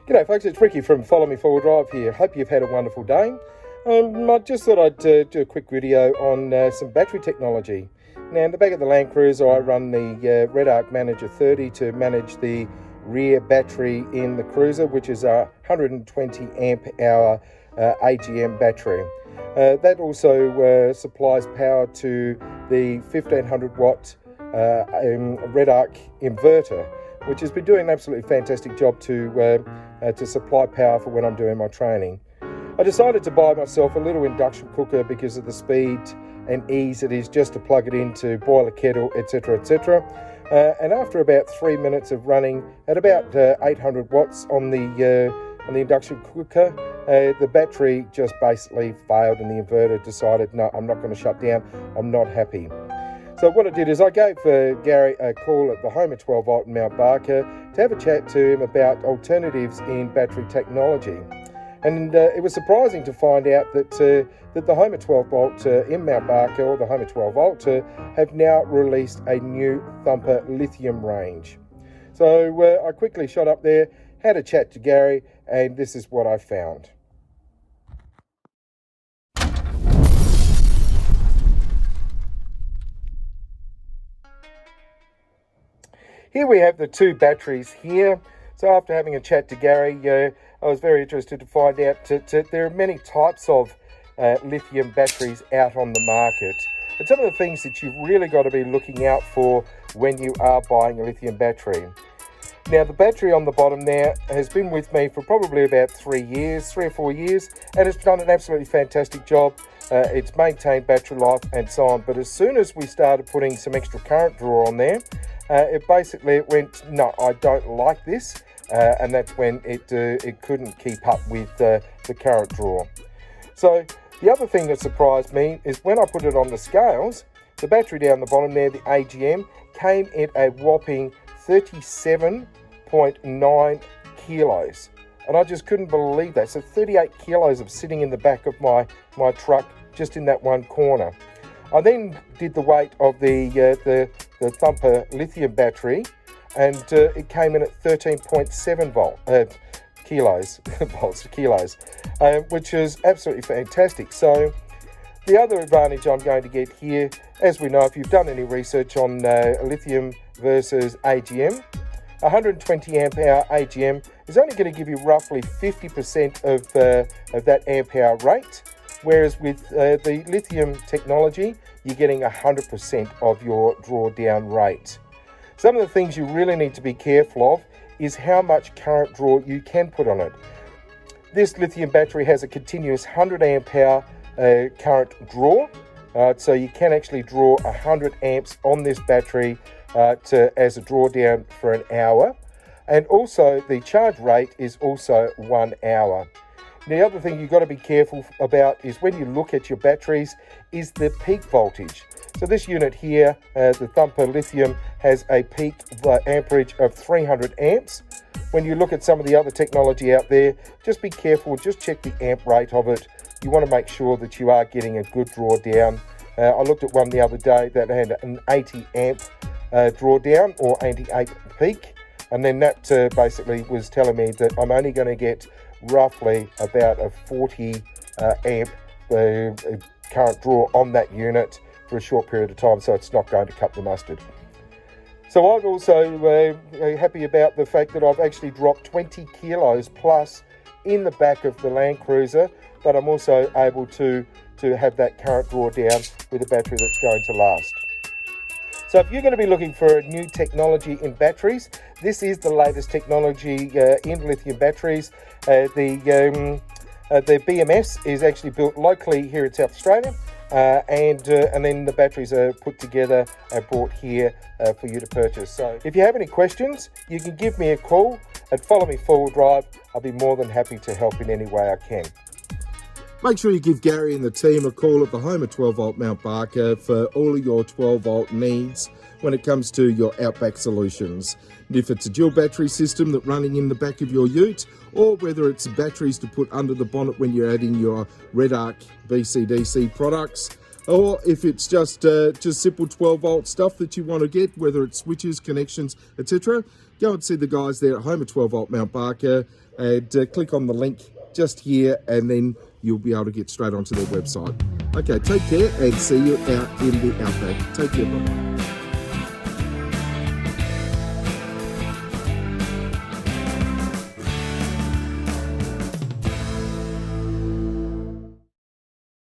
G'day folks, it's Ricky from Follow Me Forward Drive here. Hope you've had a wonderful day. I just thought I'd do a quick video on some battery technology. Now in the back of the Land Cruiser I run the Red Arc Manager 30 to manage the rear battery in the cruiser, which is a 120 amp hour AGM battery. That also supplies power to the 1500 watt Red Arc inverter, which has been doing an absolutely fantastic job to supply power for when I'm doing my training. I decided to buy myself a little induction cooker because of the speed and ease it is just to plug it into, boil a kettle, etc, etc. And after about 3 minutes of running at about 800 watts on the induction cooker, the battery just basically failed and the inverter decided, no, I'm not going to shut down, I'm not happy. So what I did is I gave Gary a call at the home of 12 volt in Mount Barker to have a chat to him about alternatives in battery technology. And it was surprising to find out that the home of 12 volt in Mount Barker, or the home of 12 volt, have now released a new Thumper Lithium range. So I quickly shot up there, had a chat to Gary, and this is what I found. Here we have the two batteries here. So after having a chat to Gary, I was very interested to find out that there are many types of lithium batteries out on the market. And some of the things that you've really got to be looking out for when you are buying a lithium battery. Now the battery on the bottom there has been with me for probably about 3 or 4 years, and it's done an absolutely fantastic job. It's maintained battery life and so on, but as soon as we started putting some extra current draw on there, it basically went, no, I don't like this, and that's when it couldn't keep up with the current draw. So the other thing that surprised me is when I put it on the scales, the battery down the bottom there, the AGM, came in a whopping 37.9 kilos, and I just couldn't believe that. So 38 kilos of sitting in the back of my truck, just in that one corner. I then did the weight of the Thumper lithium battery, and it came in at 13.7 kilos, which is absolutely fantastic. So the other advantage I'm going to get here, as we know, if you've done any research on lithium versus AGM, 120 amp hour AGM is only going to give you roughly 50% of that amp hour rate. Whereas with the lithium technology, you're getting 100% of your drawdown rate. Some of the things you really need to be careful of is how much current draw you can put on it. This lithium battery has a continuous 100 amp hour current draw, so you can actually draw 100 amps on this battery as a drawdown for an hour. And also the charge rate is also 1 hour. The other thing you've got to be careful about is when you look at your batteries is the peak voltage. So this unit here, the Thumper Lithium, has a peak amperage of 300 amps. When you look at some of the other technology out there, just be careful, just check the amp rate of it. You want to make sure that you are getting a good drawdown. I looked at one the other day that had an 80 amp drawdown, or 88 peak, and then that basically was telling me that I'm only going to get roughly about a 40 amp current draw on that unit for a short period of time, so it's not going to cut the mustard. So I'm also happy about the fact that I've actually dropped 20 kilos plus in the back of the Land Cruiser, but I'm also able to have that current draw down with a battery that's going to last. So if you're going to be looking for a new technology in batteries, this is the latest technology in lithium batteries. The BMS is actually built locally here in South Australia, and then the batteries are put together and brought here for you to purchase. So if you have any questions, you can give me a call and Follow Me Forward Drive. I'll be more than happy to help in any way I can. Make sure you give Gary and the team a call at the home of 12 volt Mount Barker for all of your 12 volt needs when it comes to your Outback solutions. And if it's a dual battery system that's running in the back of your ute, or whether it's batteries to put under the bonnet when you're adding your Red Arc BCDC products, or if it's just simple 12 volt stuff that you want to get, whether it's switches, connections, etc., go and see the guys there at home at 12 volt Mount Barker and click on the link just here, and then you'll be able to get straight onto their website. Okay, take care and see you out in the outback. Take care, bye-bye.